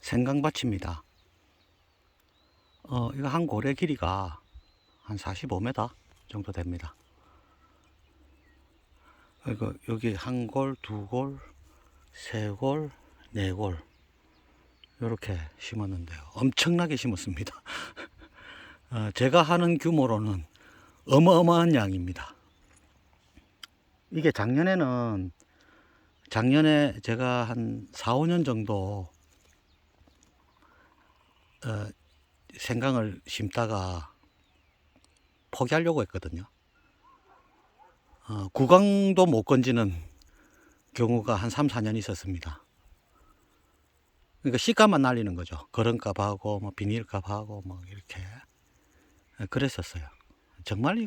생강밭입니다. 이거 한 고래 길이가 한 45m 정도 됩니다. 이거 여기 한 골, 두 골, 세 골, 네 골 이렇게 심었는데요. 엄청나게 심었습니다. 제가 하는 규모로는 어마어마한 양입니다. 이게 작년에 제가 한 4, 5년 정도 생강을 심다가 포기하려고 했거든요. 구강도 못 건지는 경우가 한 3, 4년 있었습니다. 그러니까 시가만 날리는 거죠. 거름값하고 뭐 비닐값하고 뭐 이렇게 그랬었어요. 정말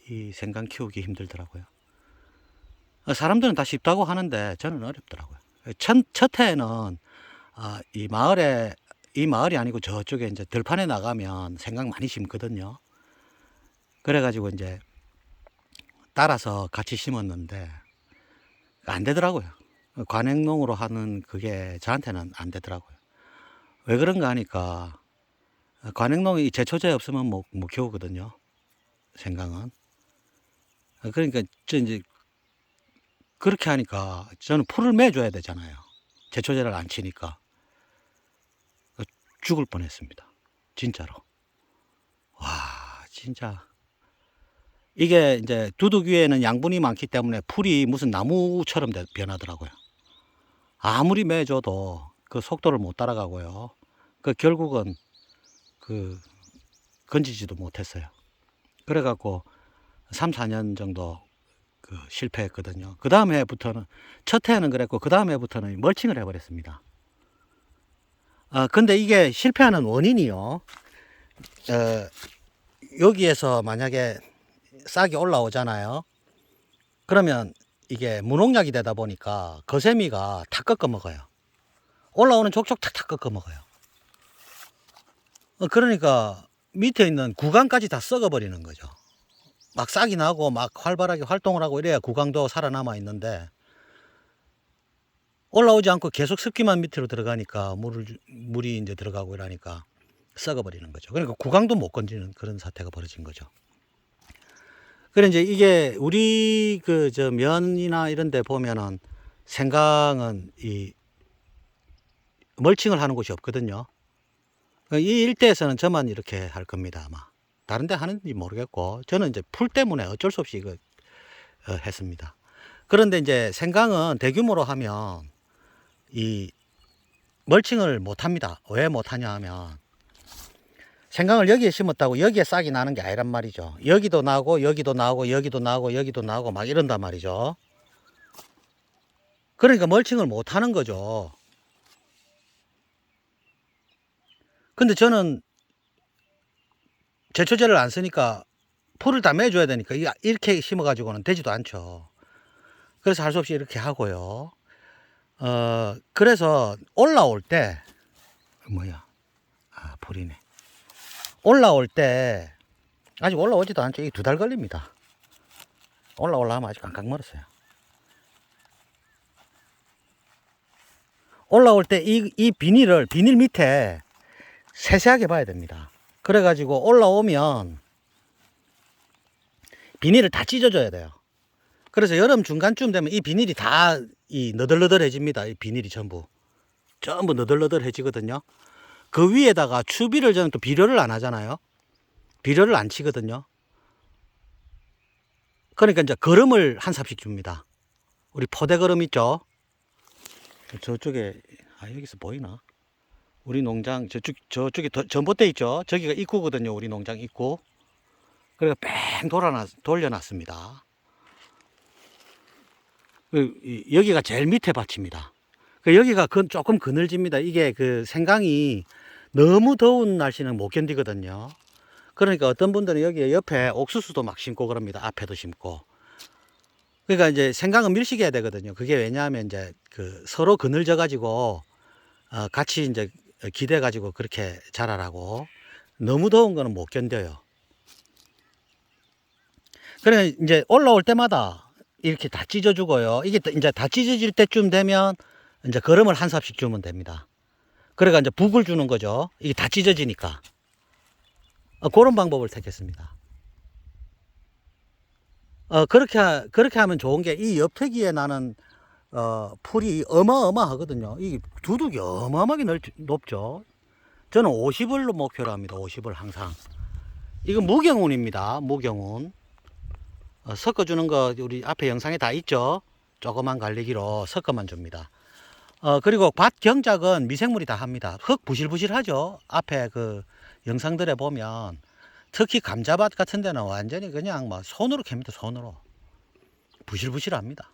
이 생강 키우기 힘들더라고요. 사람들은 다 쉽다고 하는데 저는 어렵더라고요. 첫 해에는 이 마을이 아니고 저쪽에 이제 들판에 나가면 생강 많이 심거든요. 그래가지고 이제 따라서 같이 심었는데 안 되더라고요. 관행농으로 하는 그게 저한테는 안 되더라고요. 왜 그런가 하니까 관행농이 제초제 없으면 못 키우거든요. 생강은. 그러니까 저 이제 그렇게 하니까 저는 풀을 매줘야 되잖아요. 제초제를 안 치니까 죽을 뻔했습니다. 진짜로. 와, 진짜. 이게 이제 두둑 위에는 양분이 많기 때문에 풀이 무슨 나무처럼 변하더라고요. 아무리 매줘도 그 속도를 못 따라가고요. 결국은 건지지도 못했어요. 그래갖고 3, 4년 정도 실패했거든요. 그 다음 해부터는, 첫 해는 그랬고, 그 다음 해부터는 멀칭을 해버렸습니다. 근데 이게 실패하는 원인이요. 여기에서 만약에 싹이 올라오잖아요. 그러면 이게 무농약이 되다 보니까 거세미가 다 꺾어 먹어요. 올라오는 족족 탁탁 꺾어 먹어요. 그러니까 밑에 있는 구강까지 다 썩어버리는 거죠. 막 싹이 나고 막 활발하게 활동을 하고 이래야 구강도 살아남아 있는데 올라오지 않고 계속 습기만 밑으로 들어가니까 물이 이제 들어가고 이러니까 썩어버리는 거죠. 그러니까 구강도 못 건지는 그런 사태가 벌어진 거죠. 그래 이제 이게 우리 저 면이나 이런 데 보면은 생강은 이 멀칭을 하는 곳이 없거든요. 이 일대에서는 저만 이렇게 할 겁니다, 아마. 다른 데 하는지 모르겠고 저는 이제 풀 때문에 어쩔 수 없이 이거 했습니다. 그런데 이제 생강은 대규모로 하면 이 멀칭을 못 합니다. 왜 못 하냐 하면 생강을 여기에 심었다고 여기에 싹이 나는 게 아니란 말이죠. 여기도 나고 여기도 나고 여기도 나고 여기도 나고 막 이런단 말이죠. 그러니까 멀칭을 못 하는 거죠. 근데 저는 제초제를 안 쓰니까 풀을 다 매줘야 되니까 이렇게 심어 가지고는 되지도 않죠. 그래서 할 수 없이 이렇게 하고요. 그래서 올라올 때 뭐야, 풀이네. 올라올 때 아직 올라오지도 않죠. 이게 2달 걸립니다. 올라오려면 아직 깡깡 멀었어요. 올라올 때 이 비닐 밑에 세세하게 봐야 됩니다. 그래가지고 올라오면 비닐을 다 찢어줘야 돼요. 그래서 여름 중간쯤 되면 이 비닐이 다 너덜너덜해집니다. 이 비닐이 전부 너덜너덜해지거든요. 그 위에다가 추비를 저는 또 비료를 안 하잖아요. 비료를 안 치거든요. 그러니까 이제 거름을 한 삽씩 줍니다. 우리 포대 거름 있죠? 저쪽에, 여기서 보이나? 우리 농장, 저쪽에 전봇대 있죠? 저기가 입구거든요. 우리 농장 입구. 그래서 뺑 돌려놨습니다. 여기가 제일 밑에 밭입니다. 여기가 조금 그늘집니다. 이게 생강이 너무 더운 날씨는 못 견디거든요. 그러니까 어떤 분들은 여기 옆에 옥수수도 막 심고 그럽니다. 앞에도 심고. 그러니까 이제 생강은 밀식해야 되거든요. 그게 왜냐하면 이제 서로 그늘져 가지고 같이 이제 기대 가지고 그렇게 자라라고. 너무 더운 거는 못 견뎌요. 그래 이제 올라올 때마다 이렇게 다 찢어주고요. 이게 이제 다 찢어질 때쯤 되면 이제 거름을 한 삽씩 주면 됩니다. 그래가 이제 북을 주는 거죠. 이게 다 찢어지니까. 그런 방법을 택했습니다. 그렇게 하면 좋은 게 이 옆태기에 나는 풀이 어마어마하거든요. 이 두둑이 어마어마하게 높죠. 저는 50을 목표로 합니다. 50을 항상. 이건 무경운입니다. 무경운. 섞어주는 거 우리 앞에 영상에 다 있죠. 조그만 갈리기로 섞어만 줍니다. 그리고 밭경작은 미생물이 다 합니다. 흙 부실부실하죠. 앞에 그 영상들에 보면 특히 감자밭 같은 데는 완전히 그냥 막 손으로 캡니다. 손으로. 부실부실합니다.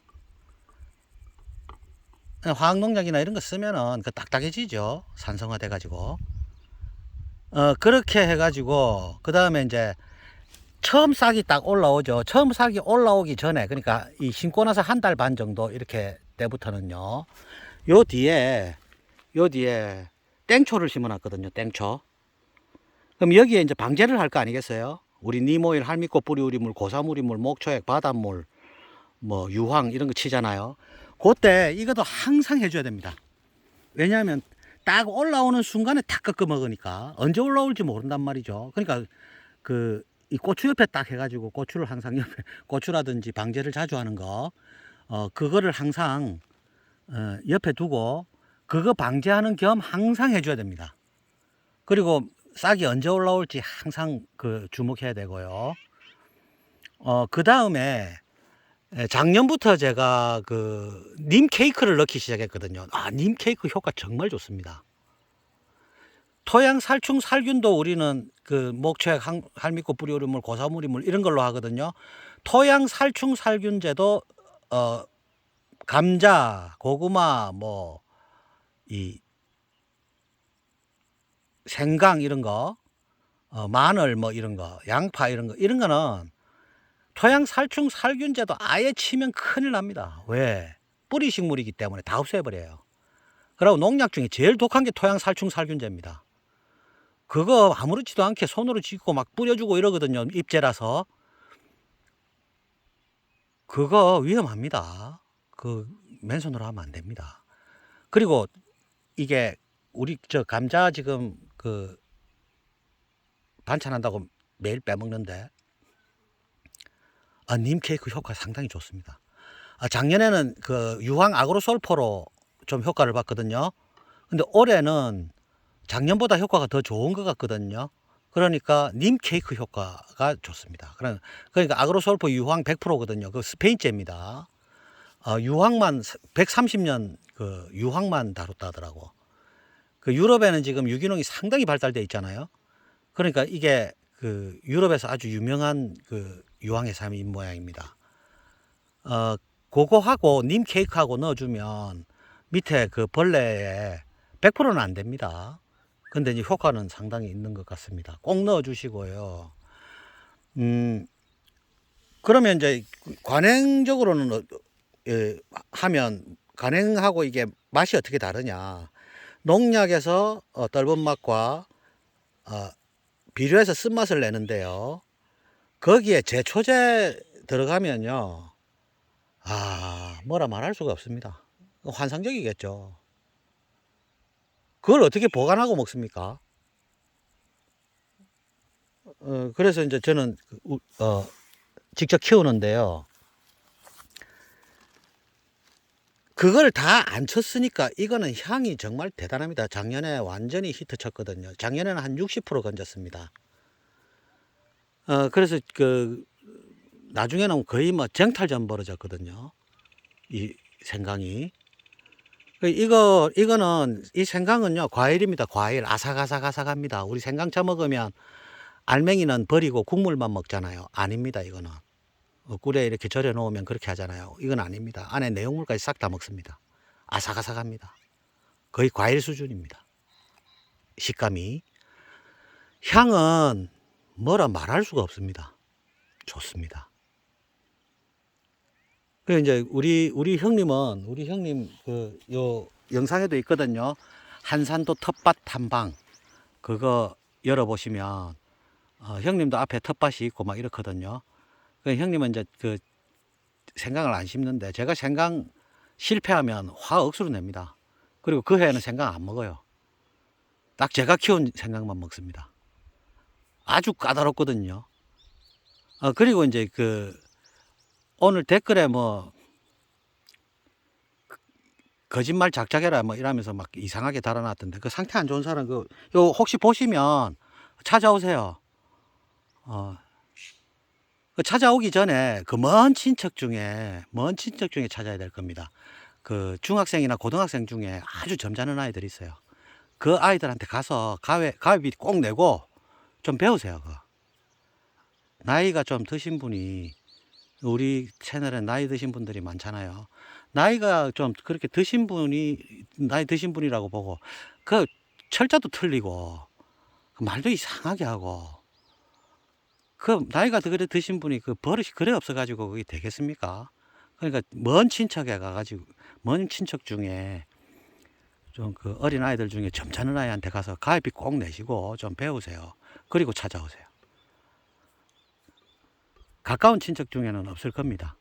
화학농약이나 이런 거 쓰면은 그 딱딱해지죠. 산성화돼 가지고. 그렇게 해가지고 그 다음에 이제 처음 싹이 딱 올라오죠. 처음 싹이 올라오기 전에, 그러니까 이 심고 나서 한 달 반 정도 이렇게 때부터는요, 요 뒤에 땡초를 심어 놨거든요. 땡초. 그럼 여기에 이제 방제를 할 거 아니겠어요? 우리 니모일, 할미꽃, 뿌리우리물, 고사무리물, 목초액, 바닷물, 뭐 유황 이런 거 치잖아요. 그때 이것도 항상 해줘야 됩니다. 왜냐하면 딱 올라오는 순간에 탁 꺾어 먹으니까 언제 올라올지 모른단 말이죠. 그러니까 이 고추 옆에 딱 해가지고 고추를 항상 옆에, 고추라든지 방제를 자주 하는 거, 그거를 항상 옆에 두고 그거 방제하는 겸 항상 해줘야 됩니다. 그리고 싹이 언제 올라올지 항상 주목해야 되고요. 그 다음에 작년부터 제가 님 케이크를 넣기 시작했거든요. 님 케이크 효과 정말 좋습니다. 토양 살충 살균도 우리는 목초액, 할미꽃, 뿌리우리물, 고사무리물 이런 걸로 하거든요. 토양 살충 살균제도 감자, 고구마, 뭐 이 생강 이런 거, 마늘 뭐 이런 거, 양파 이런 거는 토양 살충 살균제도 아예 치면 큰일 납니다. 왜? 뿌리 식물이기 때문에 다 없애버려요. 그리고 농약 중에 제일 독한 게 토양 살충 살균제입니다. 그거 아무렇지도 않게 손으로 짚고 막 뿌려주고 이러거든요. 잎제라서. 그거 위험합니다. 맨손으로 하면 안 됩니다. 그리고 이게 우리 감자 지금 반찬한다고 매일 빼먹는데 님 케이크 효과 상당히 좋습니다. 작년에는 유황 아그로솔포로 좀 효과를 봤거든요. 근데 올해는 작년보다 효과가 더 좋은 것 같거든요. 그러니까 님 케이크 효과가 좋습니다. 그러니까 아그로솔포 유황 100%거든요. 그 스페인제입니다. 유황만 130년 유황만 다뤘다 하더라고. 유럽에는 지금 유기농이 상당히 발달되어 있잖아요. 그러니까 이게 유럽에서 아주 유명한 유황의 삶인 모양입니다. 그거하고 님 케이크하고 넣어주면 밑에 벌레에 100%는 안 됩니다. 근데 이제 효과는 상당히 있는 것 같습니다. 꼭 넣어주시고요. 그러면 이제 관행적으로는 하면 관행하고 이게 맛이 어떻게 다르냐? 농약에서 떫은 맛과 비료에서 쓴맛을 내는데요. 거기에 제초제 들어가면요. 뭐라 말할 수가 없습니다. 환상적이겠죠. 그걸 어떻게 보관하고 먹습니까? 그래서 이제 저는 직접 키우는데요. 그걸 다 안 쳤으니까 이거는 향이 정말 대단합니다. 작년에 완전히 히트 쳤거든요. 작년에는 한 60% 건졌습니다. 그래서 나중에는 거의 뭐 정탈전 벌어졌거든요. 이 생강이. 이거는, 이 생강은요, 과일입니다. 과일. 아삭아삭아삭합니다. 우리 생강 처먹으면 알맹이는 버리고 국물만 먹잖아요. 아닙니다, 이거는. 꿀에 이렇게 절여 놓으면 그렇게 하잖아요. 이건 아닙니다. 안에 내용물까지 싹 다 먹습니다. 아삭아삭합니다. 거의 과일 수준입니다. 식감이. 향은 뭐라 말할 수가 없습니다. 좋습니다. 그 이제 우리 형님 요 영상에도 있거든요. 한산도 텃밭 탐방. 그거 열어보시면 형님도 앞에 텃밭이 있고 막 이렇거든요. 형님은 이제 생강을 안 심는데, 제가 생강 실패하면 화 억수로 냅니다. 그리고 그 해에는 생강 안 먹어요. 딱 제가 키운 생강만 먹습니다. 아주 까다롭거든요. 그리고 이제 오늘 댓글에 뭐 거짓말 작작해라 뭐 이러면서 막 이상하게 달아놨던데, 그 상태 안 좋은 사람 요 혹시 보시면 찾아오세요. 찾아오기 전에 먼 친척 중에 찾아야 될 겁니다. 중학생이나 고등학생 중에 아주 점잖은 아이들이 있어요. 그 아이들한테 가서 가회비 꼭 내고 좀 배우세요. 나이가 좀 드신 분이, 우리 채널에 나이 드신 분들이 많잖아요. 나이가 좀 그렇게 드신 분이, 나이 드신 분이라고 보고 철자도 틀리고 말도 이상하게 하고, 나이가 그래 드신 분이 버릇이 그래 없어가지고 그게 되겠습니까? 그러니까 먼 친척에 가가지고, 먼 친척 중에 좀 어린 아이들 중에 점잖은 아이한테 가서 가입비 꼭 내시고 좀 배우세요. 그리고 찾아오세요. 가까운 친척 중에는 없을 겁니다.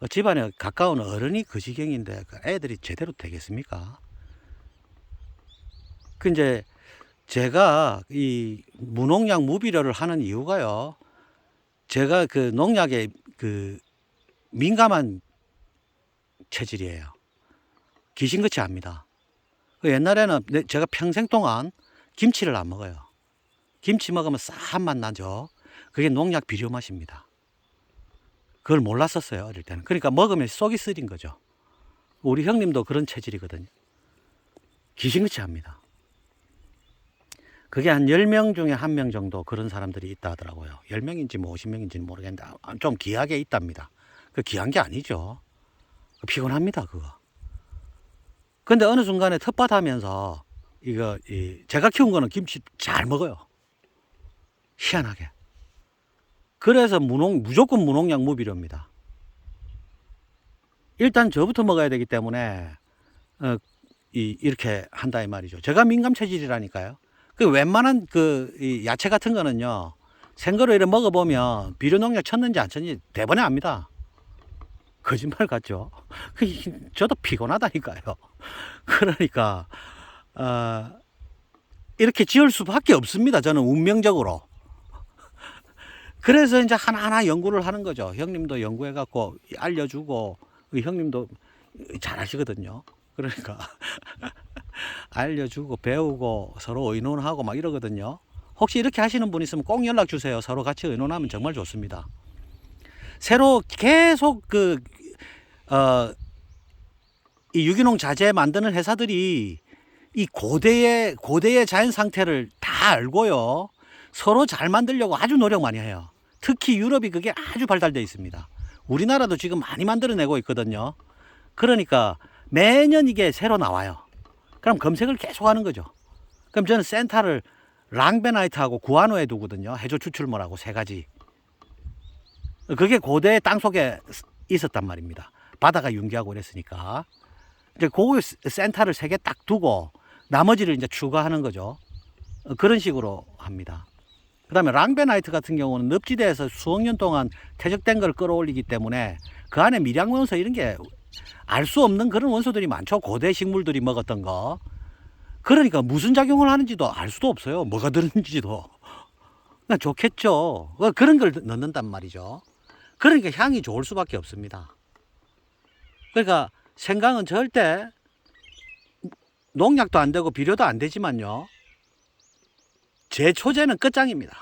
집안에 가까운 어른이 그 지경인데 애들이 제대로 되겠습니까? 이제 제가 이 무농약 무비료를 하는 이유가요, 제가 농약에 민감한 체질이에요. 귀신같이 압니다. 옛날에는 제가 평생 동안 김치를 안 먹어요. 김치 먹으면 싸한 맛 나죠. 그게 농약 비료 맛입니다. 그걸 몰랐었어요, 어릴 때는. 그러니까 먹으면 속이 쓰린 거죠. 우리 형님도 그런 체질이거든요. 귀신같이 합니다. 그게 한 10명 중에 1명 정도 그런 사람들이 있다 하더라고요. 10명인지 뭐 50명인지는 모르겠는데 좀 귀하게 있답니다. 귀한 게 아니죠. 피곤합니다, 그거. 근데 어느 순간에 텃밭 하면서 제가 키운 거는 김치 잘 먹어요. 희한하게. 그래서 무조건 무농약 무비료입니다. 일단 저부터 먹어야 되기 때문에 이렇게 한다 이 말이죠. 제가 민감 체질이라니까요. 웬만한 야채 같은 거는요, 생거로 이렇게 먹어보면 비료 농약 쳤는지 안 쳤는지 대번에 압니다. 거짓말 같죠? 저도 피곤하다니까요. 그러니까 이렇게 지을 수밖에 없습니다. 저는 운명적으로. 그래서 이제 하나하나 연구를 하는 거죠. 형님도 연구해갖고 알려주고, 형님도 잘 하시거든요. 그러니까 알려주고 배우고 서로 의논하고 막 이러거든요. 혹시 이렇게 하시는 분 있으면 꼭 연락 주세요. 서로 같이 의논하면 정말 좋습니다. 새로 계속 이 유기농 자재 만드는 회사들이 이 고대의 자연 상태를 다 알고요, 서로 잘 만들려고 아주 노력 많이 해요. 특히 유럽이 그게 아주 발달되어 있습니다. 우리나라도 지금 많이 만들어내고 있거든요. 그러니까 매년 이게 새로 나와요. 그럼 검색을 계속 하는 거죠. 그럼 저는 센터를 랑베나이트하고 구아노에 두거든요. 해조 추출물하고 3가지. 그게 고대 땅속에 있었단 말입니다. 바다가 융기하고 그랬으니까. 이제 그 센터를 3개 딱 두고 나머지를 이제 추가하는 거죠. 그런 식으로 합니다. 그 다음에 랑베나이트 같은 경우는 늪지대에서 수억 년 동안 퇴적된 걸 끌어올리기 때문에 그 안에 미량원소 이런 게 알 수 없는 그런 원소들이 많죠. 고대 식물들이 먹었던 거. 그러니까 무슨 작용을 하는지도 알 수도 없어요. 뭐가 들었는지도. 그러니까 좋겠죠. 그런 걸 넣는단 말이죠. 그러니까 향이 좋을 수밖에 없습니다. 그러니까 생강은 절대 농약도 안 되고 비료도 안 되지만요, 제초제는 끝장입니다.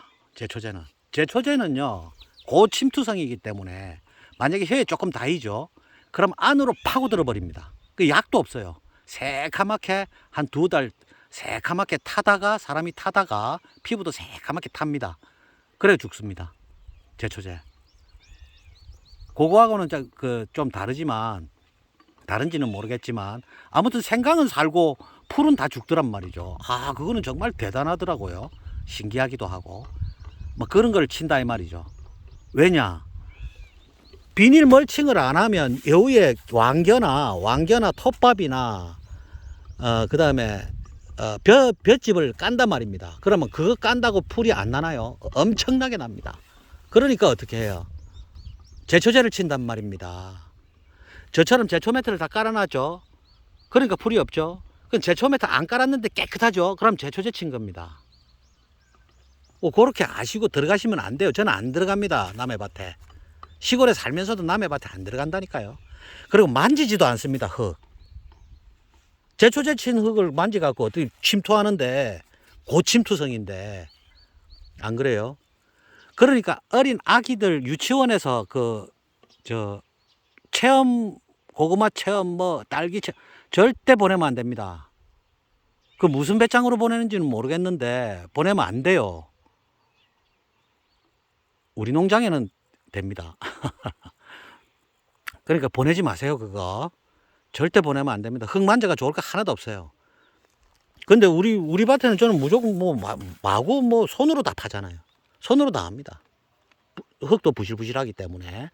제초제는요, 고침투성이기 때문에 만약에 혀에 조금 닿이죠, 그럼 안으로 파고들어 버립니다. 그 약도 없어요. 새카맣게 한 2달 새카맣게 타다가, 사람이 타다가 피부도 새카맣게 탑니다. 그래 죽습니다. 제초제. 그거하고는 좀 다르지만, 다른지는 모르겠지만 아무튼 생강은 살고 풀은 다 죽더란 말이죠. 그거는 정말 대단하더라고요. 신기하기도 하고 뭐 그런 걸 친다 이 말이죠. 왜냐, 비닐 멀칭을 안 하면 여우에 왕겨나 톱밥이나 그 다음에 볏짚을 깐단 말입니다. 그러면 그거 깐다고 풀이 안 나나요? 엄청나게 납니다. 그러니까 어떻게 해요? 제초제를 친단 말입니다. 저처럼 제초 매트를 다 깔아놨죠. 그러니까 풀이 없죠. 그건 제초 메타 안 깔았는데 깨끗하죠? 그럼 제초 제친 겁니다. 그렇게 아시고 들어가시면 안 돼요. 저는 안 들어갑니다. 남의 밭에. 시골에 살면서도 남의 밭에 안 들어간다니까요. 그리고 만지지도 않습니다. 흙. 제초 제친 흙을 만지갖고 어떻게 침투하는데, 고침투성인데, 안 그래요? 그러니까 어린 아기들 유치원에서 체험, 고구마 체험, 뭐, 딸기 체험, 절대 보내면 안 됩니다. 그 무슨 배짱으로 보내는지는 모르겠는데, 보내면 안 돼요. 우리 농장에는 됩니다. 그러니까 보내지 마세요, 그거. 절대 보내면 안 됩니다. 흙 만져가 좋을 거 하나도 없어요. 근데 우리 밭에는 저는 무조건 마구 손으로 다 파잖아요. 손으로 다 합니다. 흙도 부실부실하기 때문에.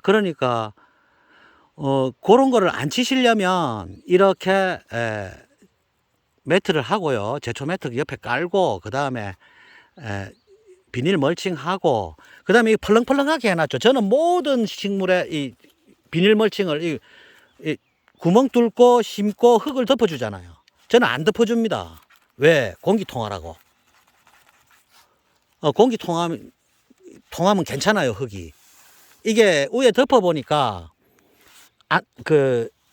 그러니까, 그런 거를 안 치시려면, 이렇게, 매트를 하고요. 제초 매트 옆에 깔고, 그 다음에, 비닐 멀칭하고, 그 다음에 펄렁펄렁하게 해놨죠. 저는 모든 식물에 이 비닐 멀칭을 이 구멍 뚫고 심고 흙을 덮어주잖아요. 저는 안 덮어줍니다. 왜? 공기 통하라고. 공기 통하면 괜찮아요, 흙이. 이게 위에 덮어보니까,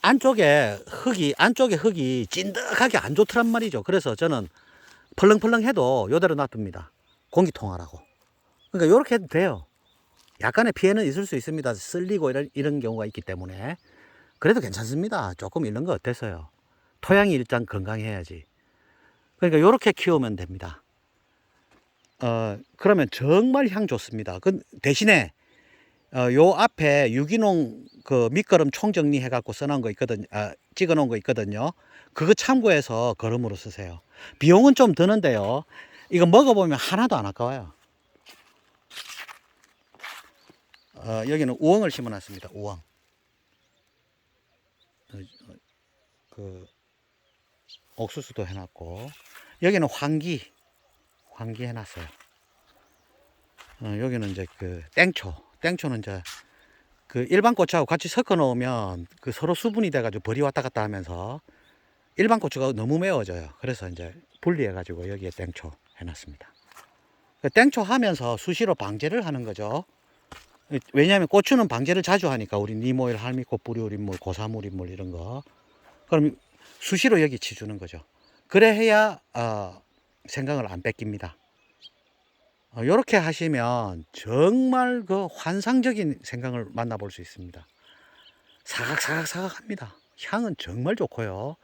안쪽에 흙이 찐득하게 안 좋더란 말이죠. 그래서 저는 펄렁펄렁 해도 요대로 놔둡니다. 공기 통하라고. 그러니까 요렇게 해도 돼요. 약간의 피해는 있을 수 있습니다. 쓸리고 이런 경우가 있기 때문에. 그래도 괜찮습니다. 조금 이런 거 어때서요? 토양이 일단 건강해야지. 그러니까 요렇게 키우면 됩니다. 그러면 정말 향 좋습니다. 그 대신에 요 앞에 유기농 그 밑거름 총정리 해갖고 써놓은 거 있거든요. 찍어 놓은 거 있거든요. 그거 참고해서 거름으로 쓰세요. 비용은 좀 드는데요. 이거 먹어보면 하나도 안 아까워요. 여기는 우엉을 심어 놨습니다. 우엉. 옥수수도 해놨고, 여기는 황기 해놨어요. 여기는 이제 땡초는 이제 일반 고추하고 같이 섞어 놓으면 서로 수분이 돼가지고 벌이 왔다 갔다 하면서 일반 고추가 너무 매워져요. 그래서 이제 분리해가지고 여기에 땡초 해놨습니다. 땡초 하면서 수시로 방제를 하는 거죠. 왜냐하면 고추는 방제를 자주 하니까, 우리 니모일, 할미꽃, 뿌리우린물, 고사물인물 이런 거. 그럼 수시로 여기 치주는 거죠. 그래 해야 생강을 안 뺏깁니다. 이렇게 하시면 정말 환상적인 생강을 만나볼 수 있습니다. 사각사각합니다. 향은 정말 좋고요.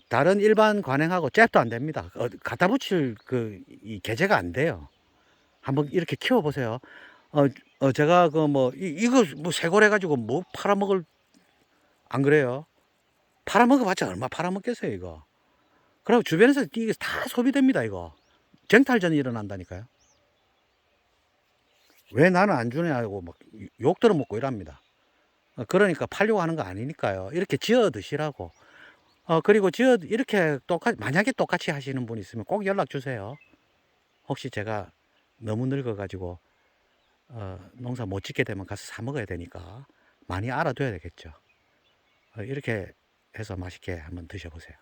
다른 일반 관행하고 잽도 안 됩니다. 갖다 붙일 이 계제가 안 돼요. 한번 이렇게 키워보세요. 제가 이거 쇄골해 가지고 팔아먹을, 안 그래요? 팔아먹어봤자 얼마 팔아먹겠어요, 이거. 그리고 주변에서 이게 다 소비됩니다, 이거. 쟁탈전이 일어난다니까요. 왜 나는 안 주냐고 욕 들어먹고 이랍니다. 그러니까 팔려고 하는 거 아니니까요. 이렇게 지어 드시라고. 그리고 이렇게 만약에 똑같이 하시는 분 있으면 꼭 연락 주세요. 혹시 제가 너무 늙어가지고, 농사 못 짓게 되면 가서 사 먹어야 되니까 많이 알아둬야 되겠죠. 이렇게 해서 맛있게 한번 드셔보세요.